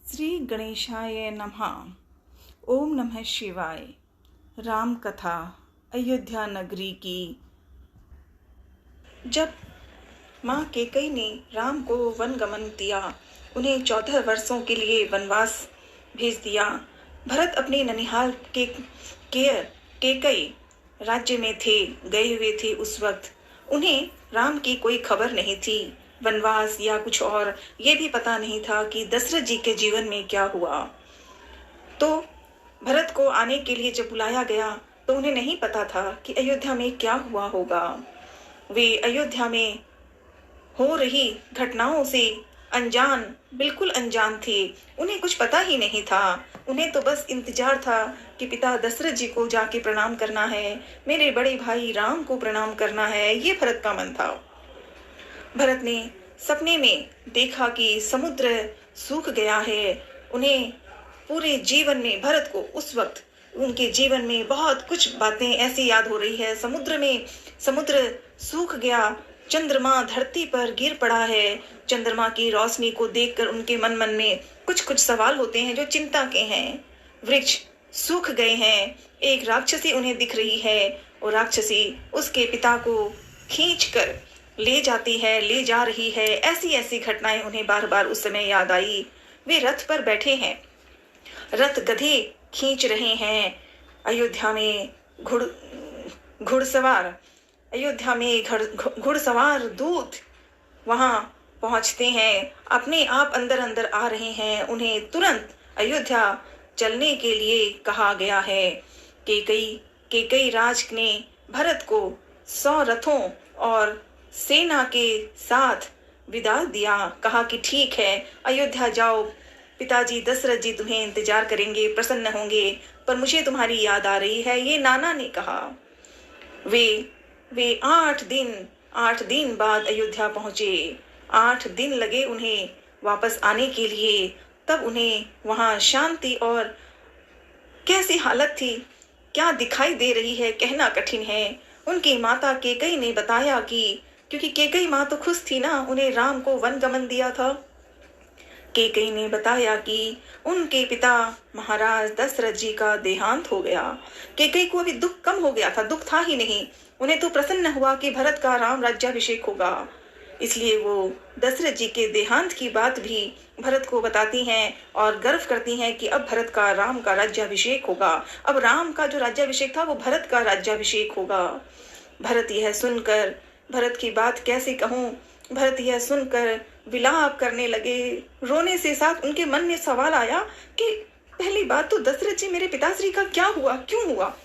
श्री गणेशाय नमः। ओम नमः शिवाय। राम कथा अयोध्या नगरी की। जब माँ कैकेयी ने राम को वनगमन दिया, उन्हें 14 वर्षों के लिए वनवास भेज दिया। भरत अपने ननिहाल के कैकेयी राज्य में गए हुए थे। उस वक्त उन्हें राम की कोई खबर नहीं थी, वनवास या कुछ और। ये भी पता नहीं था कि दशरथ जी के जीवन में क्या हुआ। तो भरत को आने के लिए जब बुलाया गया तो उन्हें नहीं पता था कि अयोध्या में क्या हुआ होगा। वे अयोध्या में हो रही घटनाओं से बिल्कुल अनजान थे। उन्हें कुछ पता ही नहीं था। उन्हें तो बस इंतजार था कि पिता दशरथ जी को जाके प्रणाम करना है, मेरे बड़े भाई राम को प्रणाम करना है। ये भरत का मन था। भरत ने सपने में देखा कि समुद्र सूख गया है। उन्हें पूरे जीवन में, भरत को उस वक्त उनके जीवन में बहुत कुछ बातें ऐसी याद हो रही है। समुद्र सूख गया, चंद्रमा धरती पर गिर पड़ा है। चंद्रमा की रोशनी को देखकर उनके मन में कुछ सवाल होते हैं जो चिंता के हैं। वृक्ष सूख गए हैं। एक राक्षसी उन्हें दिख रही है और राक्षसी उसके पिता को खींचकर ले जा रही है। ऐसी घटनाएं उन्हें बार बार उस समय याद आई। वे रथ पर बैठे हैं, रथ गधे खींच रहे हैं। अयोध्या में घुड़सवार दूत वहां पहुंचते हैं, अपने आप अंदर आ रहे हैं। उन्हें तुरंत अयोध्या चलने के लिए कहा गया है। कैकेयी राज ने भरत को 100 रथों और सेना के साथ विदा दिया। कहा कि ठीक है, अयोध्या जाओ, पिताजी दशरथ जी तुम्हें इंतजार करेंगे, प्रसन्न होंगे, पर मुझे तुम्हारी याद आ रही है। ये नाना ने कहा। वे 8 दिन बाद अयोध्या पहुंचे। 8 दिन लगे उन्हें वापस आने के लिए। तब उन्हें वहां शांति और कैसी हालत थी, क्या दिखाई दे रही है, कहना कठिन है। उनकी माता कैकेयी ने बताया कि क्योंकि कैकेयी माँ तो खुश थी ना, उन्हें राम को वनगमन दिया था। कैकेयी ने बताया कि उनके पिता महाराज दशरथ जी का देहांत हो गया। कैकेयी को अभी दुख कम हो गया था, दुख था ही नहीं। उन्हें तो प्रसन्न हुआ कि भरत का राम राज्याभिषेक होगा। इसलिए वो दशरथ जी के देहांत की बात भी भरत को बताती हैं और गर्व करती हैं कि अब भरत का राम का राज्याभिषेक होगा। अब राम का जो राज्याभिषेक था वो भरत का राज्याभिषेक होगा। भरत की बात कैसे कहूँ, भरत यह सुनकर विलाप करने लगे। रोने से साथ उनके मन में सवाल आया कि पहली बात तो दशरथ जी मेरे पिताश्री का क्या हुआ, क्यों हुआ,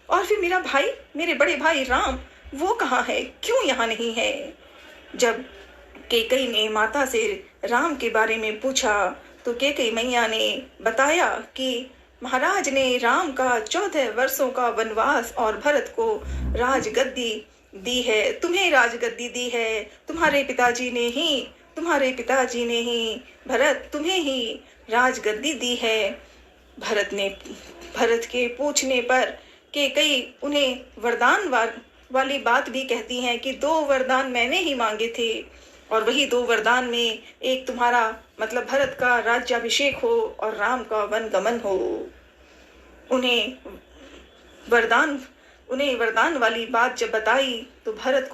और फिर मेरा भाई, मेरे बड़े भाई राम, वो कहाँ है, क्यों यहाँ नहीं है। जब कैकेयी ने माता से राम के बारे में पूछा तो कैकेयी मैया ने बताया कि महाराज ने राम का 14 वर्षों का वनवास और भरत को राजगद्दी दी है, तुम्हें राजगद्दी दी है। तुम्हारे पिताजी ने ही भरत तुम्हें ही राजगद्दी दी है। भरत के पूछने पर कैकेयी उन्हें वरदान वाली बात भी कहती हैं कि 2 वरदान मैंने ही मांगे थे, और वही 2 वरदान में एक तुम्हारा मतलब भरत का राज्याभिषेक हो और राम का वनगमन हो। उन्हें वरदान वाली बात जब बताई तो भरत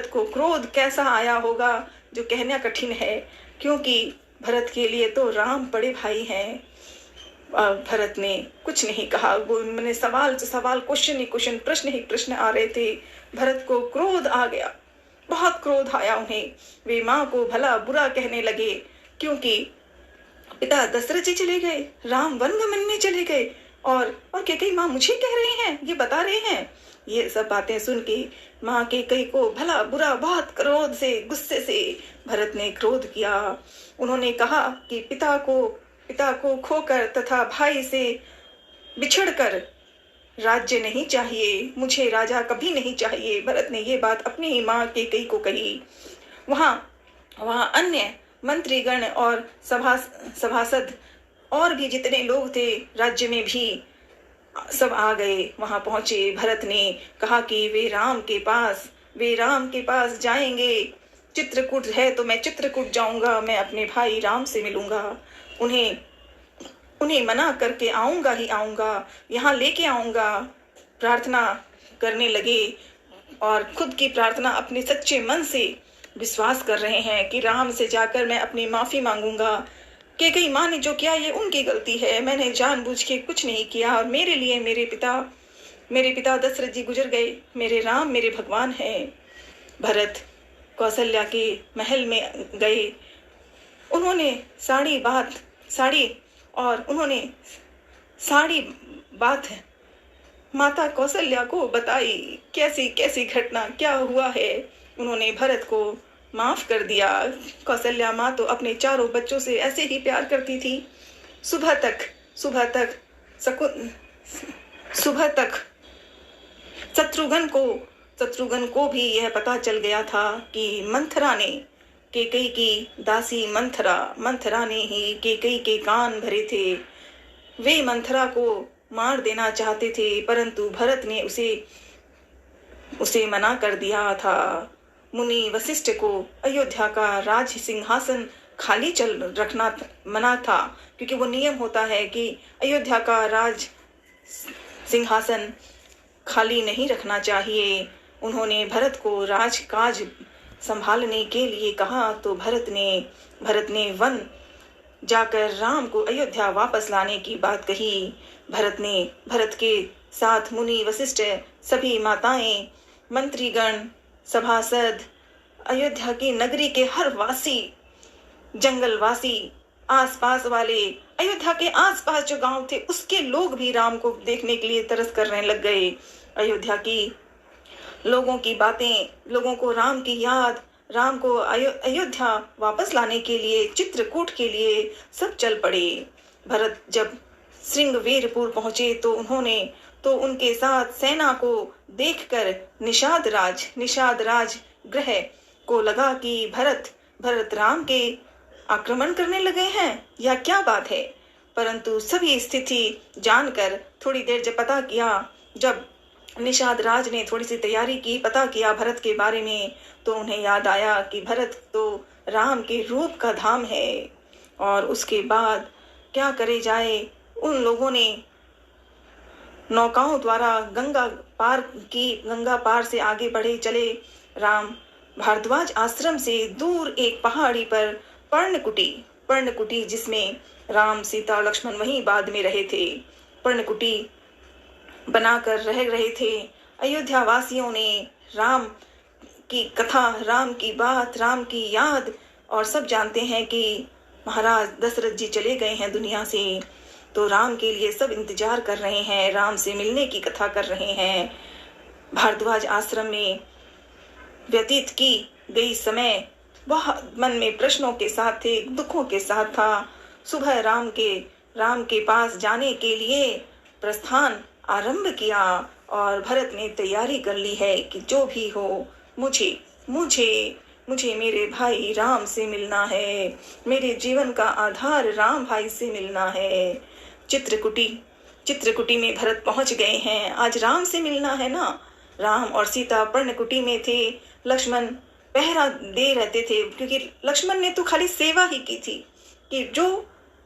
को क्रोध कैसा आया होगा जो कहना कठिन है, क्योंकि भरत के लिए तो राम बड़े भाई हैं। भरत ने कुछ नहीं कहा। वो मैंने सवाल क्वेश्चन ही क्वेश्चन, प्रश्न ही प्रश्न आ रहे थे। भरत को क्रोध आ गया, बहुत क्रोध आया उन्हें। वे माँ को भला बुरा कहने लगे, क्योंकि पिता दशरथ जी चले गए, राम वनगमन में चले गए, और कैकेयी माँ मुझे कह रहे हैं, ये बता रहे हैं। ये सब बातें सुन के माँ कैकेयी को भला बुरा बहुत क्रोध से, गुस्से से भरत ने क्रोध किया। उन्होंने कहा कि पिता को खोकर तथा भाई से बिछड़कर राज्य नहीं चाहिए, मुझे राजा कभी नहीं चाहिए। भरत ने ये बात अपनी ही माँ कैकेयी को कही। वहाँ अन्य मंत्रीगण और सभासद और भी जितने लोग थे राज्य में भी सब आ गए, वहां पहुंचे। भरत ने कहा कि वे राम के पास जाएंगे। चित्रकूट है तो मैं चित्रकूट जाऊंगा, मैं अपने भाई राम से मिलूंगा। उन्हें उन्हें मना करके आऊंगा ही आऊंगा, यहाँ लेके आऊंगा, प्रार्थना करने लगे और खुद की प्रार्थना अपने सच्चे मन से विश्वास कर रहे हैं कि राम से जाकर मैं अपनी माफी मांगूंगा। कैकेयी माँ ने जो किया ये उनकी गलती है, मैंने जानबूझ के कुछ नहीं किया और मेरे लिए मेरे पिता दशरथ जी गुजर गए, मेरे राम मेरे भगवान हैं। भरत कौशल्या के महल में गए, उन्होंने सारी बात माता कौशल्या को बताई, कैसी कैसी घटना क्या हुआ है। उन्होंने भरत को माफ कर दिया। कौशल्या माँ तो अपने चारों बच्चों से ऐसे ही प्यार करती थी। सुबह तक शत्रुघ्न को भी यह पता चल गया था कि मंथरा ने, कैकेयी की दासी मंथरा ने ही कैकेयी के कान भरे थे। वे मंथरा को मार देना चाहते थे, परंतु भरत ने उसे मना कर दिया था। मुनि वशिष्ठ को अयोध्या का राज सिंहासन खाली रखना मना था, क्योंकि वो नियम होता है कि अयोध्या का राज सिंहासन खाली नहीं रखना चाहिए। उन्होंने भरत को राजकाज संभालने के लिए कहा, तो भरत ने वन जाकर राम को अयोध्या वापस लाने की बात कही। भरत के साथ मुनि वशिष्ठ, सभी माताएं, मंत्रीगण, सभासद, अयोध्या की नगरी के हर वासी, जंगलवासी, आसपास वाले, अयोध्या के आसपास जो गांव थे उसके लोग भी राम को देखने के लिए तरस करने लग गए। अयोध्या की लोगों की बातें, लोगों को राम की याद, राम को अयोध्या वापस लाने के लिए, चित्रकूट के लिए सब चल पड़े। भरत जब श्रृंगवेरपुर पहुंचे तो उनके साथ सेना को देखकर निषाद राज ग्रह को लगा कि भरत राम के आक्रमण करने लगे हैं या क्या बात है। परंतु सभी स्थिति जानकर थोड़ी देर जब निषाद राज ने थोड़ी सी तैयारी की, पता किया भरत के बारे में, तो उन्हें याद आया कि भरत तो राम के रूप का धाम है। और उसके बाद क्या करे जाए, उन लोगों ने नौकाओं द्वारा गंगा पार से आगे बढ़े चले। राम भारद्वाज आश्रम से दूर एक पहाड़ी पर पर्णकुटी जिसमें राम, सीता, लक्ष्मण वहीं बाद में रहे थे, पर्णकुटी बनाकर रह रहे थे। अयोध्या वासियों ने राम की कथा, राम की बात, राम की याद, और सब जानते हैं कि महाराज दशरथ जी चले गए हैं दुनिया से, तो राम के लिए सब इंतजार कर रहे हैं, राम से मिलने की कथा कर रहे हैं। भारद्वाज आश्रम में व्यतीत की गई समय बहुत मन में प्रश्नों के साथ थे, दुखों के साथ था। सुबह राम के पास जाने के लिए प्रस्थान आरंभ किया और भरत ने तैयारी कर ली है कि जो भी हो मुझे मेरे भाई राम से मिलना है, मेरे जीवन का आधार राम भाई से मिलना है। चित्रकुटी में भरत पहुंच गए हैं, आज राम से मिलना है ना। राम और सीता पर्णकुटी में थे, लक्ष्मण पहरा दे रहते थे, क्योंकि लक्ष्मण ने तो खाली सेवा ही की थी कि जो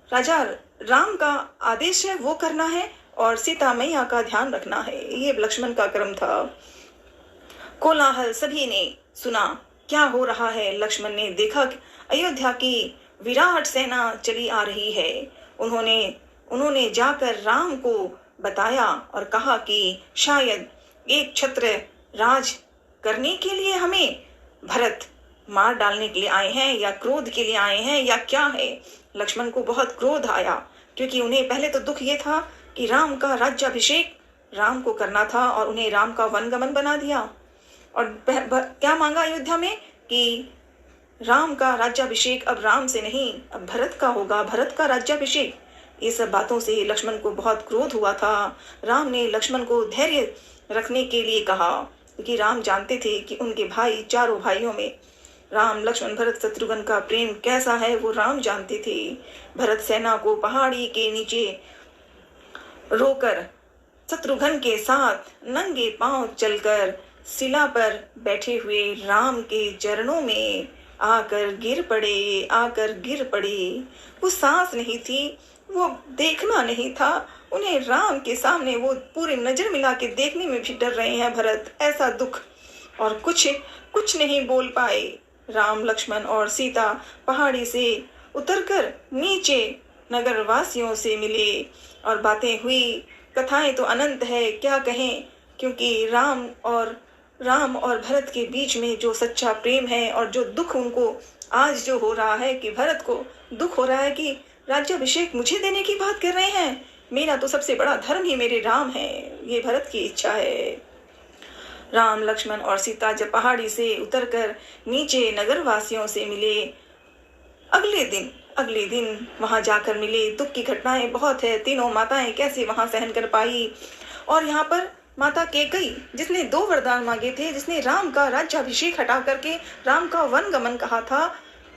राजा राम का आदेश है वो करना है और सीता मैया का ध्यान रखना है, ये लक्ष्मण का क्रम था। कोलाहल सभी ने सुना, क्या हो रहा है। लक्ष्मण ने देखा कि अयोध्या की विराट सेना चली आ रही है। उन्होंने जाकर राम को बताया और कहा कि शायद एक छत्र राज करने के लिए हमें भरत मार डालने के लिए आए हैं, या क्रोध के लिए आए हैं, या क्या है। लक्ष्मण को बहुत क्रोध आया, क्योंकि उन्हें पहले तो दुख ये था कि राम का राज्याभिषेक राम को करना था और उन्हें राम का वनगमन बना दिया। और क्या मांगा अयोध्या में कि राम का राज्याभिषेक अब राम से नहीं, अब भरत का होगा, भरत का राज्याभिषेक। ये सब बातों से लक्ष्मण को बहुत क्रोध हुआ था। राम ने लक्ष्मण को धैर्य रखने के लिए कहा, क्योंकि राम जानते थे कि उनके भाई, चारों भाइयों में राम, लक्ष्मण, भरत, शत्रुघ्न का प्रेम कैसा है वो राम जानते थे। भरत सेना को पहाड़ी के नीचे रोकर शत्रुघ्न के साथ नंगे पांव चलकर शिला पर बैठे हुए राम के चरणों में आकर गिर पड़े, आकर गिर पड़े। वो सांस नहीं थी, वो देखना नहीं था। उन्हें राम के सामने वो पूरे नजर मिला के देखने में भी डर रहे हैं भरत। ऐसा दुख, और कुछ नहीं बोल पाए। राम, लक्ष्मण और सीता पहाड़ी से उतरकर नीचे नगर वासियों से मिले और बातें हुई। कथाएं तो अनंत है, क्या कहें, क्योंकि राम और भरत के बीच में जो सच्चा प्रेम है और जो दुख उनको आज जो हो रहा है कि भरत को दुख हो रहा है कि राज्याभिषेक मुझे देने की बात कर रहे हैं। मेरा तो सबसे बड़ा धर्म ही मेरे राम है, ये भरत की इच्छा है। राम, लक्ष्मण और सीता जब पहाड़ी से उतरकर नीचे नगर वासियों से मिले, अगले दिन वहां जाकर मिले। दुख की घटनाएं बहुत है। तीनों माताएं कैसे वहां सहन कर पाई। और यहाँ पर माता कैकेयी, जिसने 2 वरदान मांगे थे, जिसने राम का राज्याभिषेक हटा करके राम का वन गमन कहा था,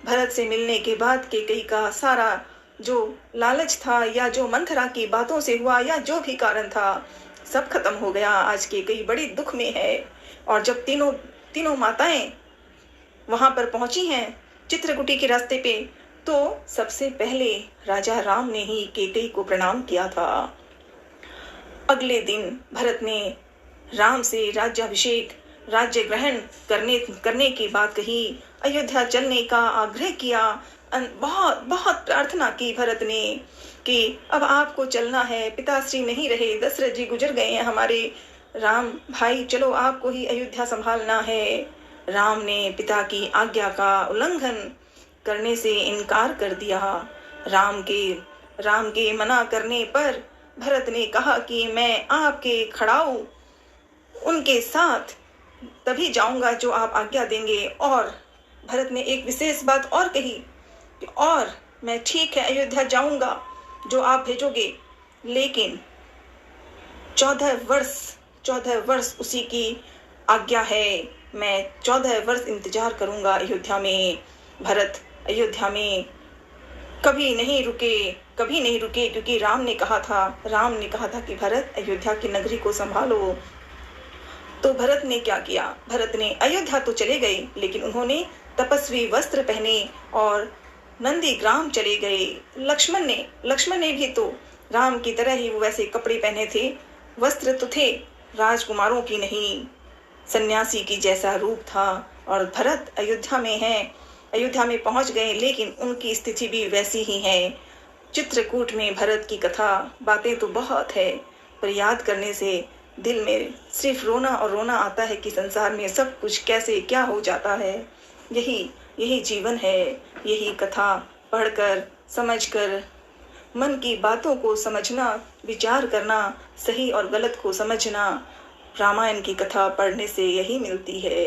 भरत से मिलने के बाद कैकेयी का सारा जो लालच था या जो मंथरा की बातों से हुआ या जो भी कारण था, सब खत्म हो गया। आज कैकेयी बड़ी दुख में है। और जब तीनों माताएं वहां पर पहुंची हैं चित्रकूटी के रास्ते पे, तो सबसे पहले राजा राम ने ही कैकेयी को प्रणाम किया था। अगले दिन भरत ने राम से राज्य ग्रहण करने की बात कही, अयोध्या चलने का आग्रह किया। बहुत बहुत प्रार्थना की भरत ने कि अब आपको चलना है, पिताश्री नहीं रहे, दशरथ जी गुजर गए हैं हमारे। राम भाई चलो, आपको ही अयोध्या संभालना है। राम ने पिता की आज्ञा का उल्लंघन करने से इनकार कर दिया। राम के मना करने पर भरत ने कहा कि मैं आपके खड़ाऊ उनके साथ तभी जाऊंगा जो आप आज्ञा देंगे। और भरत ने एक विशेष बात और कही कि और मैं ठीक है अयोध्या जाऊंगा जो आप भेजोगे, लेकिन 14 वर्ष उसी की आज्ञा है। मैं 14 वर्ष इंतजार करूंगा अयोध्या में। भरत अयोध्या में कभी नहीं रुके, क्योंकि राम ने कहा था कि भरत अयोध्या की नगरी को संभालो। तो भरत ने क्या किया? भरत ने अयोध्या तो चले गए, लेकिन उन्होंने तपस्वी वस्त्र पहने और नंदीग्राम चले गए। लक्ष्मण ने भी तो राम की तरह ही वो वैसे कपड़े पहने थे। वस्त्र तो थे राजकुमारों की नहीं, सन्यासी की जैसा रूप था। और भरत अयोध्या में पहुंच गए, लेकिन उनकी स्थिति भी वैसी ही है। चित्रकूट में भरत की कथा, बातें तो बहुत है, पर याद करने से दिल में सिर्फ रोना और रोना आता है कि संसार में सब कुछ कैसे क्या हो जाता है। यही जीवन है। यही कथा पढ़कर, समझकर, मन की बातों को समझना, विचार करना, सही और गलत को समझना, रामायण की कथा पढ़ने से यही मिलती है।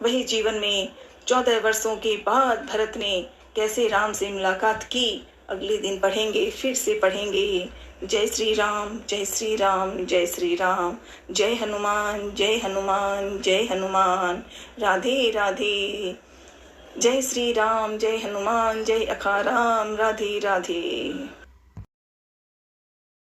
वही जीवन में 14 वर्षों के बाद भरत ने कैसे राम से मुलाकात की, अगले दिन पढ़ेंगे, फिर से पढ़ेंगे। जय श्री राम, जय श्री राम, जय श्री राम, जय हनुमान, जय हनुमान, जय हनुमान, राधे राधे। जय श्री राम, जय हनुमान, जय अखाराम, राधे राधे।